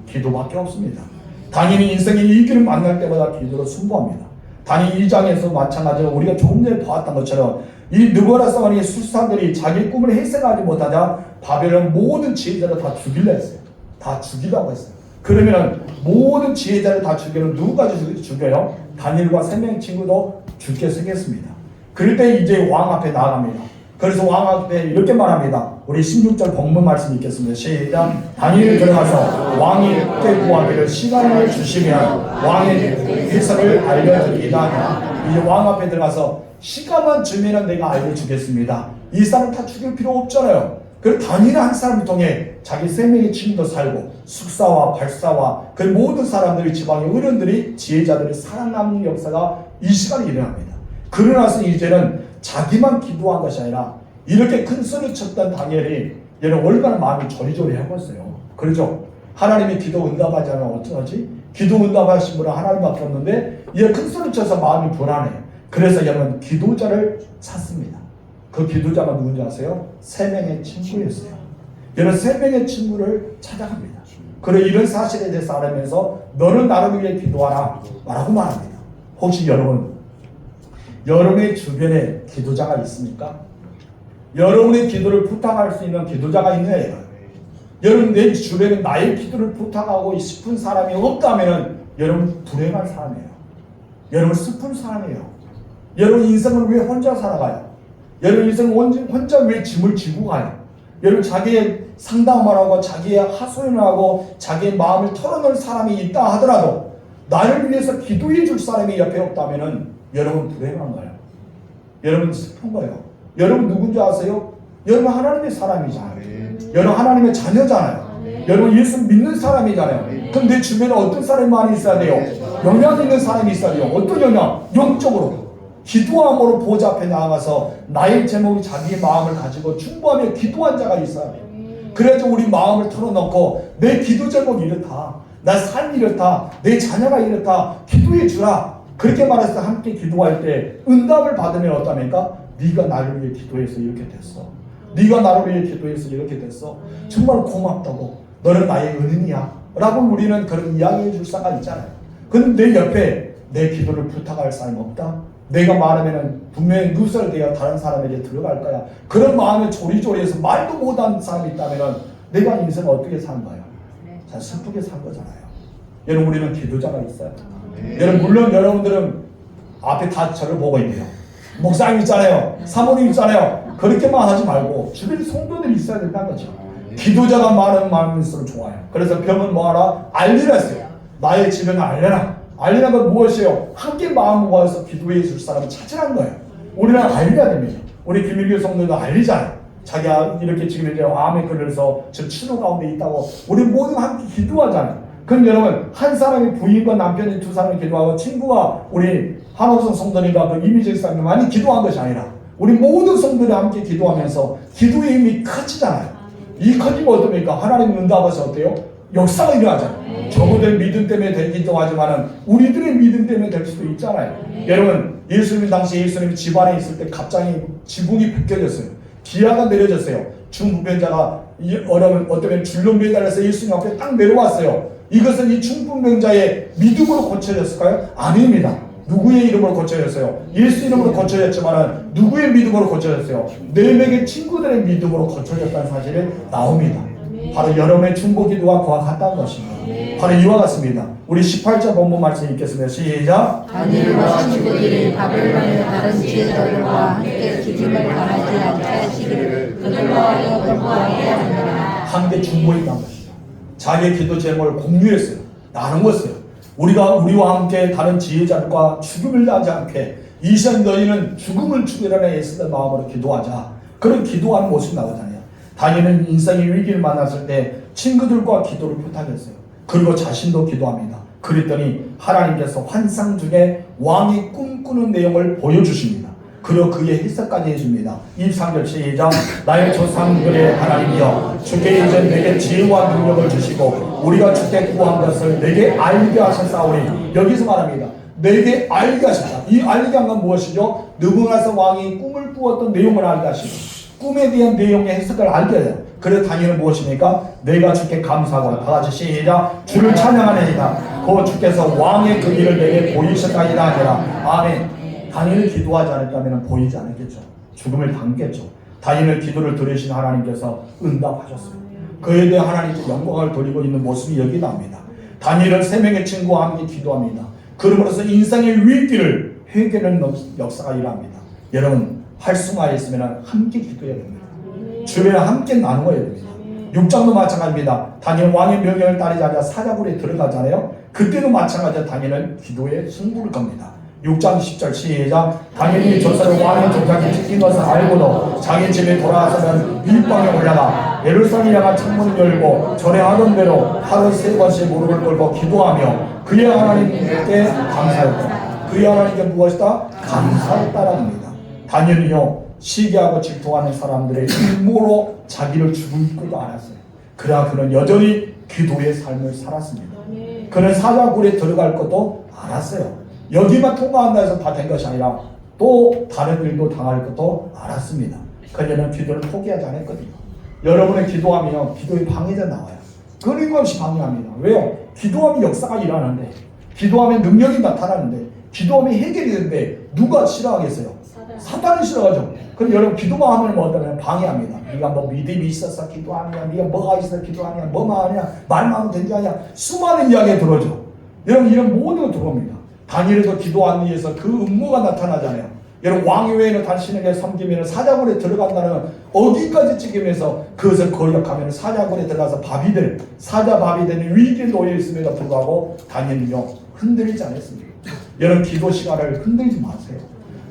기도밖에 없습니다. 다니엘이 인생의 위기를 만날 때마다 기도로 승부합니다. 다니엘 2장에서 마찬가지로 우리가 조금 전에 보았던 것처럼 이 느부갓네살의 술사들이 자기 꿈을 해석하지 못하자 바벨론 모든 지혜자를 다 죽이려 했어요. 다 죽이라고 했어요. 그러면 모든 지혜자를 다 죽여도 누구까지 죽여요? 다니엘과 3명의 친구도 죽게 생겼습니다. 그럴 때 이제 왕 앞에 나아갑니다. 그래서 왕 앞에 이렇게 말합니다. 우리 16절 본문 말씀 읽겠습니다. 시작. 다니엘이 들어가서 왕이 그때 구하기를 시간을 주시면 왕의 해석을 알려드리리다. 이제 왕 앞에 들어가서 시간만 주면 내가 알려주겠습니다. 이 사람 다 죽일 필요 없잖아요. 그리고 다니엘 한 사람을 통해 자기 3명의 친구도 살고 숙사와 발사와 그 모든 사람들이 지방의 어른들이 지혜자들이 살아남는 역사가 이 시간에 일어납니다. 그러나서 이제는 자기만 기도한 것이 아니라 이렇게 큰 소리 쳤던 다니엘이 얘는 얼마나 마음이 조리조리하고 있어요. 그렇죠? 하나님이 기도 응답하지 않으면 어쩌지? 기도 응답하신 분은 하나님밖에 없는데 얘 큰 소리 쳐서 마음이 불안해요. 그래서 얘는 기도자를 찾습니다. 그 기도자가 누군지 아세요? 3명의 친구였어요. 얘는 3명의 친구를 찾아갑니다. 그래 이런 사실에 대해서 알면서 너는 나를 위해 기도하라 라고 말합니다. 혹시 여러분의 주변에 기도자가 있습니까? 여러분의 기도를 부탁할 수 있는 기도자가 있느냐? 여러분 내 주변에 나의 기도를 부탁하고 싶은 사람이 없다면 여러분 불행한 사람이에요. 여러분 슬픈 사람이에요. 여러분 인생을 왜 혼자 살아가요? 여러분 인생을 혼자 왜 짐을 지고 가요? 여러분 자기의 상담을 하고 자기의 하소연을 하고 자기의 마음을 털어놓을 사람이 있다 하더라도 나를 위해서 기도해 줄 사람이 옆에 없다면 여러분 불행한 거예요. 여러분 슬픈 거예요. 여러분 누군지 아세요? 여러분 하나님의 사람이잖아요. 여러분 하나님의 자녀잖아요. 여러분 예수 믿는 사람이잖아요. 그럼 내 주변에 어떤 사람이 많이 있어야 돼요? 영향 있는 사람이 있어야 돼요. 어떤 영향? 영적으로. 기도함으로 보좌 앞에 나아가서 나의 제목이 자기의 마음을 가지고 충고하며 기도한 자가 있어야 돼요. 그래서 우리 마음을 털어놓고 내 기도 제목이 이렇다. 나 삶이 이렇다. 내 자녀가 이렇다. 기도해 주라. 그렇게 말해서 함께 기도할 때 응답을 받으면 어떠합니까? 네가 나를 위해 기도해서 이렇게 됐어. 네가 나를 위해 기도해서 이렇게 됐어. 정말 고맙다고. 너는 나의 은인이야. 라고 우리는 그런 이야기해 줄 사람 있잖아요. 근데 내 옆에 내 기도를 부탁할 사람이 없다? 내가 말하면 분명히 누설되어 다른 사람에게 들어갈 거야. 그런 마음에 조리조리해서 말도 못한 사람이 있다면 내가 인생을 어떻게 산 거야? 잘 슬프게 산 거잖아요. 여러분 우리는 기도자가 있어요. 여러분 물론 여러분들은 앞에 다 저를 보고 있네요. 목사님 있잖아요. 사모님 있잖아요. 그렇게만 하지 말고 주변에 성도들이 있어야 된다는 거죠. 기도자가 많은 마음일수록 좋아요. 그래서 병은 뭐하라? 알리라 했어요. 나의 질병을 알려라. 알리는 건 무엇이에요? 함께 마음 모아서 기도해 줄 사람을 찾으라는 거예요. 우리는 알려야 됩니다. 우리 김일교 성도도 알리잖아요. 자기가 이렇게 지금 이제 암에 걸려서 저 치료 가운데 있다고 우리 모두 함께 기도하잖아요. 그럼 여러분 한 사람이 부인과 남편이 두 사람이 기도하고 친구와 우리 한옥성 성도님과 그 이미재 사람이 많이 기도한 것이 아니라 우리 모든 성도들이 함께 기도하면서 기도의 힘이 커지잖아요. 이 커지면 어떻습니까? 하나님 응답하셔서 어때요? 역사가 일어나잖아요. 저분들 믿음 때문에 되기도 하지만 우리들의 믿음 때문에 될 수도 있잖아요. 여러분 예수님 당시 예수님이 집안에 있을 때 갑자기 지붕이 벗겨졌어요. 기아가 내려졌어요. 중풍병자가 어쩌면 줄로 매달려서 예수님 앞에 딱 내려왔어요. 이것은 이 중풍병자의 믿음으로 고쳐졌을까요? 아닙니다. 누구의 이름으로 고쳐졌어요? 예수 이름으로 고쳐졌지만 누구의 믿음으로 고쳐졌어요? 네 명의 친구들의 믿음으로 고쳐졌다는 사실이 나옵니다. 바로 여러분의 중보기도와 그와 같다는 것입니다. 바로 이와 같습니다. 우리 18절 본문 말씀 읽겠습니다. 시작. 다니엘과 친구들이 바벨론의 다른 지혜자들과 함께 기름을 당하지 않게 하시기를 그들과 여호와께 하느라. 함께 중보했다는 것이죠. 자기의 기도 제목을 공유했어요. 나누었어요. 우리와 함께 다른 지혜자들과 죽음을 당하지 않게 이 시간 너희는 죽음을 죽이라는 애쓰는 마음으로 기도하자. 그런 기도하는 모습이 나오잖아요. 다니엘은 인생의 위기를 만났을 때 친구들과 기도를 부탁했어요. 그리고 자신도 기도합니다. 그랬더니 하나님께서 환상 중에 왕이 꿈꾸는 내용을 보여주십니다. 그리고 그의 해석까지 해줍니다. 23절 시작. 나의 조상들의 하나님이여 주께 이제 내게 지혜와 능력을 주시고 우리가 주께 구한 것을 내게 알게 하셨사오니. 여기서 말합니다. 내게 알게 하셨다. 이 알게 한 건 무엇이죠? 느부갓네살 왕이 꿈을 꾸었던 내용을 알게 하시고 꿈에 대한 내용의 해석을 알게 해요. 그래서 다니엘은 무엇입니까? 내가 주께 감사하고 다 같이 시작. 주를 찬양하느니라. 그 주께서 왕의 그 일을 내게 보이셨다니라 하니라. 아멘. 다니엘을 기도하지 않았다면 보이지 않았겠죠. 죽음을 당했겠죠. 다니엘의 기도를 들으신 하나님께서 응답하셨어요. 그에 대해 하나님께 영광을 돌리고 있는 모습이 여기 나옵니다. 다니엘은 세 명의 친구와 함께 기도합니다. 그러므로서 인생의 위기를 회개하는 역사가 일어납니다. 여러분 활성화에 있으면 함께 기도해야 됩니다. 주변에 함께 나누어야 됩니다. 6장도 마찬가지입니다. 다니엘 왕의 명령을 따르지 않아 사자굴에 들어가잖아요. 그때도 마찬가지로 다니엘은 기도에 승부를 겁니다. 6장 10절 시작. 다니엘이 조사를 왕의 조상이 지킨 것을 알고도 자기 집에 돌아와서는 밀방에 올라가 예루살렘 향한 창문을 열고 전에 하던 대로 하루 3번씩 무릎을 꿇고 기도하며 그의 하나님께 감사했다. 그의 하나님께 무엇이다? 감사했다라는 겁니다. 다니엘은요 시기하고 질투하는 사람들의 음모로 자기를 죽일 것도 알았어요. 그러나 그는 여전히 기도의 삶을 살았습니다. 그는 사자굴에 들어갈 것도 알았어요. 여기만 통과한다 해서 다 된 것이 아니라 또 다른 일도 당할 것도 알았습니다. 그녀는 기도를 포기하지 않았거든요. 여러분의 기도하면 기도의 방해자 나와요. 끊임없이 방해합니다. 왜요? 기도하면 역사가 일어나는데, 기도하면 능력이 나타나는데, 기도하면 해결이 되는데 누가 싫어하겠어요? 사단이 싫어하죠. 그럼 여러분 기도만 하면 뭐냐면 방해합니다. 네가 뭐 믿음이 있어서 기도하느냐, 네가 뭐가 있어서 기도하느냐, 뭐만 하냐, 말만 하면 된지 아니냐, 수많은 이야기가 들어오죠. 여러분 이런 모든 거 들어옵니다. 다니엘도 기도하기 위해서 그 음모가 나타나잖아요. 여러분 왕위 외에는 당신에게 섬기면 사자굴에 들어간다는 어디까지 찍으면서 그것을 거역하면 사자굴에 들어가서 사자밥이 되는 위기에 놓여 있음에도 불구하고 다니엘은요 흔들리지 않았습니다. 여러분 기도 시간을 흔들지 마세요.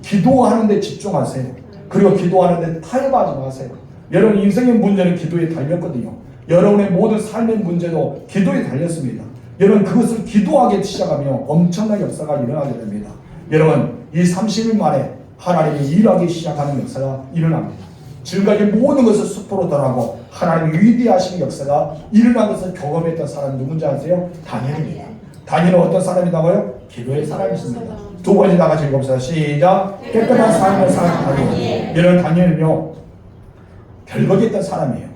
기도하는데 집중하세요. 그리고 기도하는데 타협하지 마세요. 여러분 인생의 문제는 기도에 달렸거든요. 여러분의 모든 삶의 문제도 기도에 달렸습니다. 여러분 그것을 기도하기 시작하면 엄청난 역사가 일어나게 됩니다. 여러분 이 30일 만에 하나님이 일하기 시작하는 역사가 일어납니다. 지금까지 모든 것을 수포로 덜하고 하나님의 위대하신 역사가 일어난 것을 경험했던 사람이 누군지 아세요? 다니엘입니다. 다니엘은 어떤 사람이라고요? 기도의 사람이십니다. 두 번째 다 같이 읽읍시다. 시작. 깨끗한 삶을 사는 다니엘. 여러분 다니엘은요 별거지 했던 사람이에요.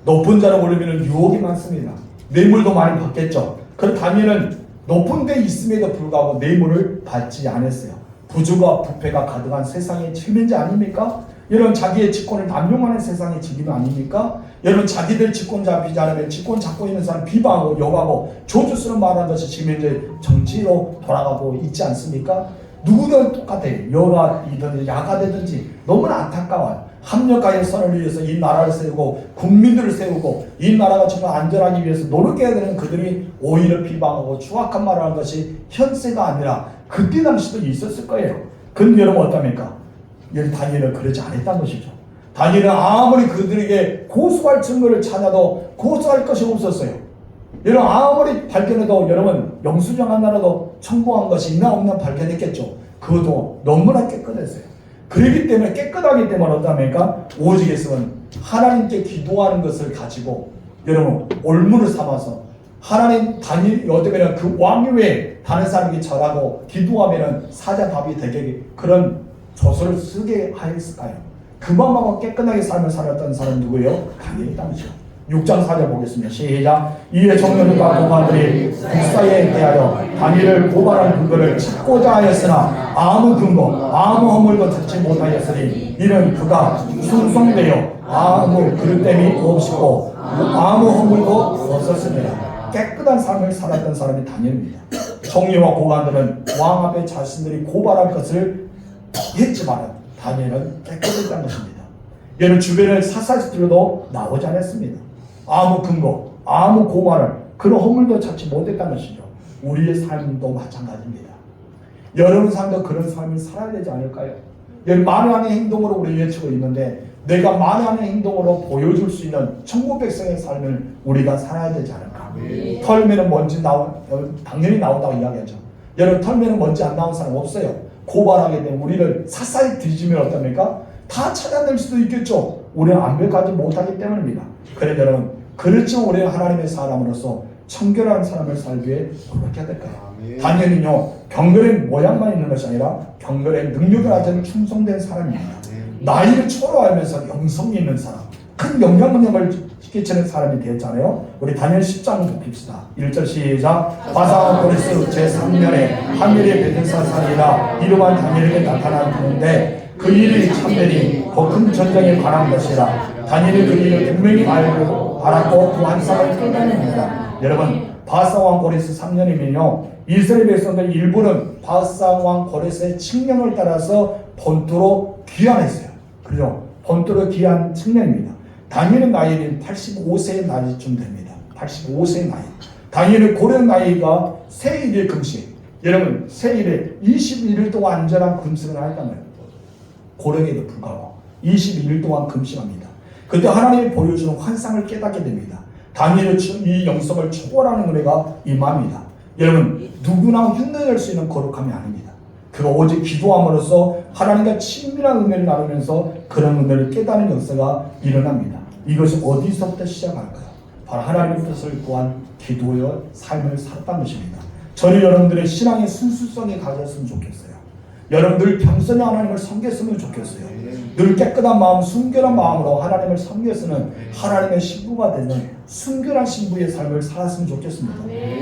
높은 자로 오르면 유혹이 많습니다. 뇌물도 많이 받겠죠. 그 다니엘은 높은 데 있음에도 불구하고 뇌물을 받지 않았어요. 부주가 부패가 가득한 세상의 책임자 아닙니까? 여러분 자기의 직권을 남용하는 세상의 책임 아닙니까? 여러분 자기들 직권 잡히지 않으면 직권 잡고 있는 사람 비방하고 욕하고 조주스러운 말하는 것이 지금 현재 정치로 돌아가고 있지 않습니까? 누구든 똑같아요. 여가 이든 야가 되든지 너무나 안타까워요. 합력하여 선을 위해서 이 나라를 세우고 국민들을 세우고 이 나라가 정말 안전하기 위해서 노력해야 되는 그들이 오히려 비방하고 추악한 말을 하는 것이 현세가 아니라 그때 당시도 있었을 거예요. 근데 여러분 어떻습니까? 여기 다니엘은 그러지 않았다는 것이죠. 다니엘은 아무리 그들에게 고소할 증거를 찾아도 고소할 것이 없었어요. 여러분 아무리 발견해도 여러분 영수증 하나라도 첨부한 것이 있나 없나 발견했겠죠. 그것도 너무나 깨끗했어요. 그렇기 때문에 깨끗하기 때문에 어떠합니까? 오직에서는 하나님께 기도하는 것을 가지고 여러분 올무를 삼아서 하나님 다니엘 어쩌면 그 왕위에 다른 사람이 절하고 기도하면 사자답이 되게 그런 조서를 쓰게 하였을까요? 그만하고 깨끗하게 삶을 살았던 사람 누구예요? 다니엘 당시요. 6장 4절 보겠습니다. 시작. 이에 정령과 고관들이 국사에 대하여 다니엘을 고발한 근거를 찾고자 하였으나 아무 근거 아무 허물도 찾지 못하였으니 이는 그가 순송되어 아무 그릇됨이 없었고 아무 허물도 없었습니다. 깨끗한 삶을 살았던 사람이 다니엘입니다. 정령과 고관들은 왕 앞에 자신들이 고발할 것을 했지만 다니엘은 깨끗했다는 것입니다. 얘는 주변을 사사지들도 나오지 않았습니다. 아무 근거, 아무 고발을 그런 허물도 찾지 못했다는 것이죠. 우리의 삶도 마찬가지입니다. 여러분 삶도 그런 삶을 살아야 되지 않을까요? 여러분 만회하는 행동으로 우리 외치고 있는데 내가 만회하는 행동으로 보여줄 수 있는 천국 백성의 삶을 우리가 살아야 되지 않을까? 털면은 먼지 당연히 나온다고 이야기하죠. 여러분 털면은 먼지 안 나온 사람 없어요. 고발하게 되면 우리를 사사히 뒤지면 어떻습니까? 다 찾아낼 수도 있겠죠. 우리는 완벽하지 못하기 때문입니다. 그래 여러분 그렇지만 우리는 하나님의 사람으로서 청결한 삶을 살기 위해 노력해야 될까요? 다니엘은요 경건의 모양만 있는 것이 아니라 경건의 능력을 가진 충성된 사람입니다. 나이를 초월하면서 영성이 있는 사람, 큰 영향력을 끼치는 사람이 되었잖아요. 우리 다니엘 10장 봅시다. 1절 시작. 바사 고레스 제3년에 하늘의 베델사살이라 이름한 다니엘에게 나타났는데 그 일이 참되니 더 큰 전쟁에 관한 것이라. 다니엘이 그 일을 분명히 알았고 그 환상을 깨달습니다. 여러분 바사 왕 고레스 3년이면요 이스라엘 백성들 일부는 바사 왕 고레스의 칙령을 따라서 본토로 귀환했어요. 그죠? 본토로 귀환 칙령입니다. 다니엘의 나이는 85세의 나이쯤 됩니다. 85세의 나이. 다니엘의 고령 나이가 세일의 금식. 여러분 세일에 21일 동안 안전한 금식을 했단 말이에요. 고령에도 불구하고 21일 동안 금식합니다. 그때 하나님이 보여주는 환상을 깨닫게 됩니다. 다니엘의 이 영성을 초월하는 은혜가 임합니다. 여러분 누구나 흉내낼 수 있는 거룩함이 아닙니다. 그가 오직 기도함으로써 하나님과 친밀한 은혜를 나누면서 그런 은혜를 깨닫는 역사가 일어납니다. 이것이 어디서부터 시작할까요? 바로 하나님의 뜻을 구한 기도의 삶을 살았다는 것입니다. 저는 여러분들의 신앙의 순수성이 가졌으면 좋겠어요. 여러분들 평소에 하나님을 섬겼으면 좋겠어요. 늘 깨끗한 마음, 순결한 마음으로 하나님을 섬겼으면 하나님의 신부가 되는 순결한 신부의 삶을 살았으면 좋겠습니다.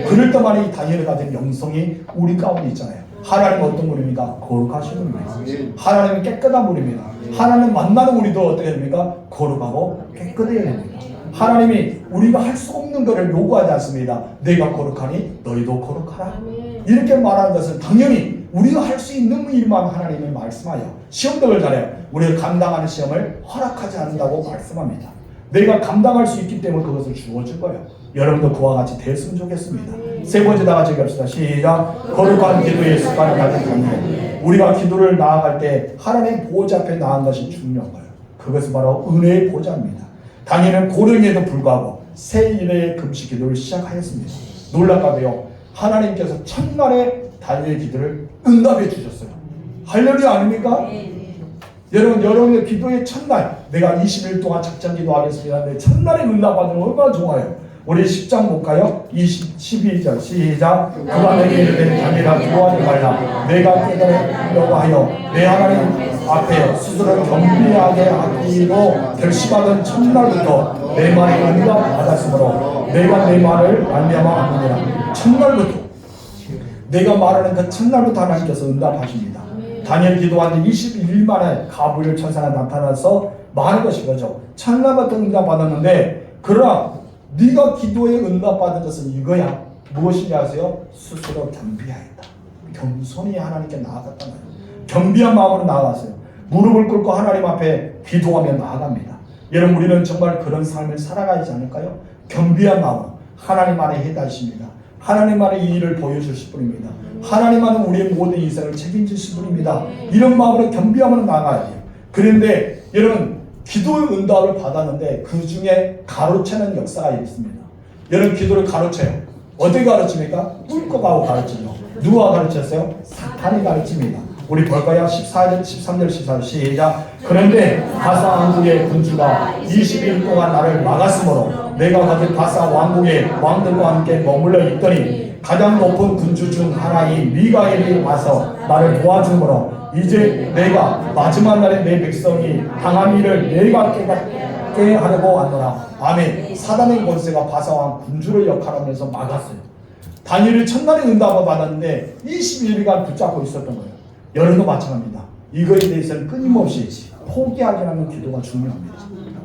그럴 때만 이 다니엘이 가진 영성이 우리 가운데 있잖아요. 하나님은 어떤 분입니까? 거룩하신 분입니다. 하나님은 깨끗한 분입니다. 하나님 만나는 우리도 어떻게 됩니까? 거룩하고 깨끗해야 됩니다. 하나님이 우리가 할 수 없는 것을 요구하지 않습니다. 내가 거룩하니 너희도 거룩하라. 이렇게 말하는 것은 당연히 우리가 할 수 있는 일만 하나님이 말씀하여 시험도 걸잖아요. 우리가 감당하는 시험을 허락하지 않는다고 말씀합니다. 내가 감당할 수 있기 때문에 그것을 주어줄 거예요. 여러분도 그와 같이 됐으면 좋겠습니다. 세 번째 다 같이 합시다. 시작. 거룩한 기도의 습관을 가진 다니엘. 우리가 기도를 나아갈 때 하나님 보호자 앞에 나아간 것이 중요한 거예요. 그것은 바로 은혜의 보호자입니다. 다니엘은 고령에도 불구하고 세일의 금식 기도를 시작하였습니다. 놀랍게도요 하나님께서 첫날에 다니엘 기도를 응답해 주셨어요. 할렐루야 아닙니까? 여러분의 기도의 첫날 내가 20일 동안 작전 기도하겠습니다. 내 첫날에 응답받으면 얼마나 좋아요. 우리 10장 볼까요? 12절 시작. 그가 내게 이르되 다니엘아 두려워하지 말라. 내가 깨달으려고 하여 내 하나님 앞에 스스로 겸비하게 하기로 결심하던 첫날부터 내 말에 응답받았으므로 내가 내 말을 말미암아 첫날부터 내가 말하는 그 첫날부터 하나님께서 응답하십니다. 다니엘 기도한 지 21일 만에 가브리엘 천사가 나타나서 말한 것이 거죠. 첫날부터 응답받았는데 그러나 네가 기도에 응답받은 것은 이거야. 무엇이냐 하세요? 스스로 겸비하였다. 겸손히 하나님께 나아갔단 말이에요. 겸비한 마음으로 나아갔어요. 무릎을 꿇고 하나님 앞에 기도하며 나아갑니다. 여러분, 우리는 정말 그런 삶을 살아가지 않을까요? 겸비한 마음, 하나님 안에 해다십니다. 하나님 안에 이 일을 보여주실 분입니다. 하나님 안에 우리의 모든 인생을 책임지실 분입니다. 이런 마음으로 겸비함으로 나아가야 돼요. 그런데 여러분, 기도의 응답을 받았는데 그 중에 가로채는 역사가 있습니다. 여러분, 기도를 가로채요. 어떻게 가르칩니까? 꿀꺽하고 가르치죠. 누가 가르쳤어요? 사탄이 가르칩니다. 우리 볼까요? 14절, 13절, 14절 시작. 그런데 바사 왕국의 군주가 20일 동안 나를 막았으므로 내가 가진 바사 왕국의 왕들과 함께 머물러 있더니 가장 높은 군주 중 하나인 미가엘이 와서 나를 도와주므로 이제 내가 마지막 날에 내 백성이 당한 일을 내가 깨닫게 하려고 왔노라. 아멘. 사단의 권세가 바사왕 군주를 역할하면서 막았어요. 다니엘이 첫날에 응답을 받았는데 21일간 붙잡고 있었던 거예요. 여러분도 마찬가지입니다. 이거에 대해서는 끊임없이 포기하지 않는 기도가 중요합니다.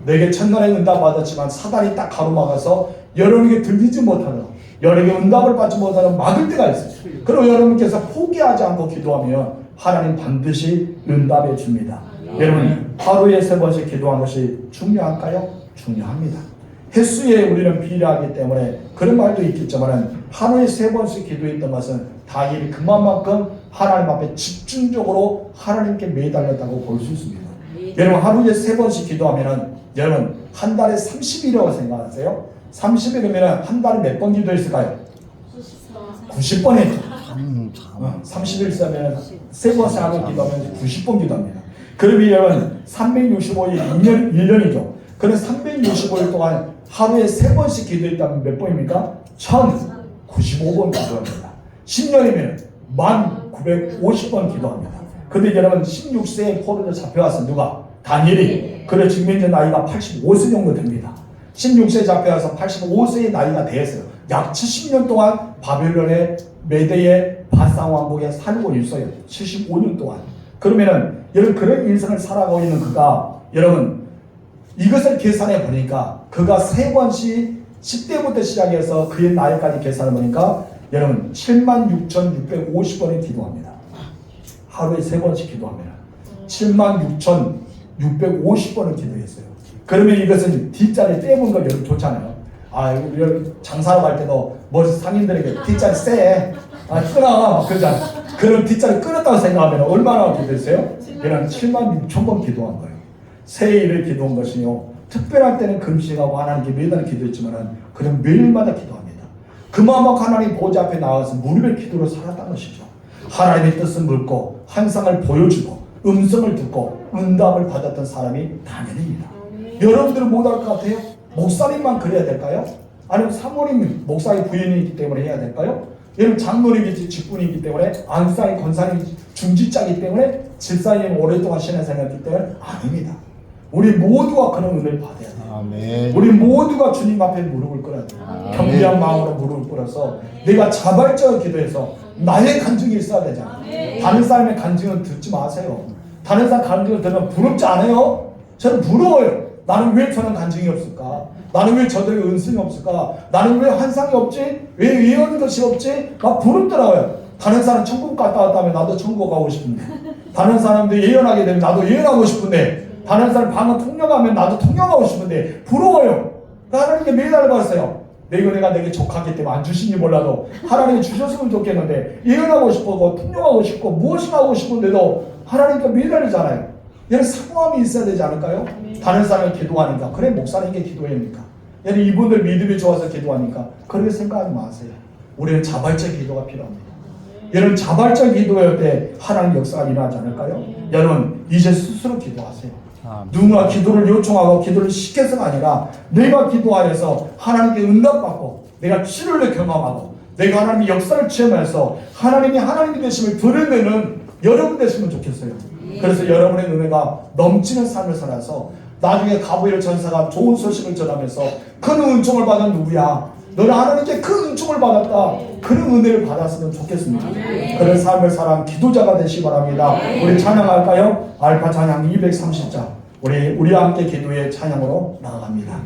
내게 첫날에 응답 받았지만 사단이 딱 가로막아서 여러분에게 들리지 못하도록, 여러분에게 응답을 받지 못하도록 막을 때가 있어요. 그리고 여러분께서 포기하지 않고 기도하면 하나님 반드시 응답해 줍니다. 여러분, 하루에 3번씩 기도하는 것이 중요할까요? 중요합니다. 횟수에 우리는 비례하기 때문에 그런 말도 있겠지만 하루에 3번씩 기도했던 것은 다니엘이 그만큼 하나님 앞에 집중적으로 하나님께 매달렸다고 볼 수 있습니다. 여러분, 하루에 3번씩 기도하면은 여러분 한 달에 30일이라고 생각하세요? 30일이면 한 달에 몇 번 기도했을까요? 90번 했죠. 30일 쓰면 3번씩 하루 기도하면 90번 기도합니다. 그러면 여러분 365일 1년이죠. 그럼 365일 동안 하루에 3번씩 기도했다면 몇 번입니까? 1095번 기도합니다. 10년이면 1950번 기도합니다. 근데 여러분 16세에 포로로 잡혀와서 누가? 다니엘이. 그래 지금 이제 나이가 85세 정도 됩니다. 16세에 잡혀와서 85세의 나이가 되었어요. 약 70년 동안 바벨론의 메대의 바상 왕국에 살고 있어요. 75년 동안. 그러면은 여러분 그런 인생을 살아가고 있는 그가 여러분 이것을 계산해 보니까 그가 3번씩 10대부터 시작해서 그의 나이까지 계산해 보니까 여러분 76,650번을 기도합니다. 하루에 3번씩 기도합니다. 76,650번을 기도했어요. 그러면 이것은 뒷자리 떼본 거 여러분 좋잖아요. 아, 우리 장사로 갈 때도 뭐 상인들에게 뒷자리 쎄, 끊어 그러잖아. 그럼 뒷자리 끊었다고 생각하면 얼마나 기도했어요? 얘는 76,000번 기도한 거예요. 새해일을 기도한 것이요. 특별할 때는 금식하고 하나님께 매달 기도했지만 그는 매일마다 기도합니다. 그만큼 하나님 보좌 앞에 나와서 무릎의 기도로 살았다는 것이죠. 하나님의 뜻을 묻고 환상을 보여주고 음성을 듣고 응답을 받았던 사람이 다니엘입니다. 여러분들은 못 할 것 같아요? 목사님만 그래야 될까요? 아니면 사모님 목사의 부인이기 때문에 해야 될까요? 여러분 장로님이 직분이기 때문에 안사의 권사님 중직자이기 때문에 집사님 오랫동안 신앙생활했기 때문에 아닙니다. 우리 모두가 그런 은혜를 받아야 돼요. 아멘. 우리 모두가 주님 앞에 무릎을 꿇어야 돼요. 겸비한 마음으로 무릎을 꿇어서 내가 자발적으로 기도해서 나의 간증이 있어야 되잖아요. 다른 사람의 간증은 듣지 마세요. 다른 사람 간증을 들으면 부럽지 않아요? 저는 부러워요. 나는 왜 저는 간증이 없을까? 나는 왜 저들에게 은총이 없을까? 나는 왜 환상이 없지? 왜 예언 것이 없지? 막 부럽더라고요. 다른 사람 천국 갔다 왔다면 나도 천국 가고 싶은데, 다른 사람들 예언하게 되면 나도 예언하고 싶은데, 다른 사람 방언 통역하면 나도 통역하고 싶은데 부러워요. 하나님께 매달려봤어요. 내 은혜가 내게 족하기 때문에 안 주시니 몰라도 하나님이 주셨으면 좋겠는데 예언하고 싶고 통역하고 싶고 무엇이 하고 싶은데도 하나님께 매달리잖아요. 얘는 사모함이 있어야 되지 않을까요? 다른 사람이 기도하니까 그래 목사님께 기도합니까? 얘는 이분들 믿음이 좋아서 기도하니까 그렇게 생각하지 마세요. 우리는 자발적 기도가 필요합니다. 여러분 자발적 기도할 때 하나님 역사가 일어나지 않을까요? 여러분 이제 스스로 기도하세요. 누군가 기도를 요청하고 기도를 시켜서가 아니라 내가 기도하여서 하나님께 응답받고 내가 치료를 경험하고 내가 하나님의 역사를 체험해서 하나님이 하나님의 되심을 드러내는 여러분 되시면 좋겠어요. 그래서 여러분의 은혜가 넘치는 삶을 살아서 나중에 가브리엘 전사가 좋은 소식을 전하면서 큰 은총을 받은 누구야? 너는 하나님께 큰 은총을 받았다. 그런 은혜를 받았으면 좋겠습니다. 그런 삶을 살아온 기도자가 되시기 바랍니다. 우리 찬양할까요? 알파 찬양 230장 우리 함께 기도의 찬양으로 나아갑니다.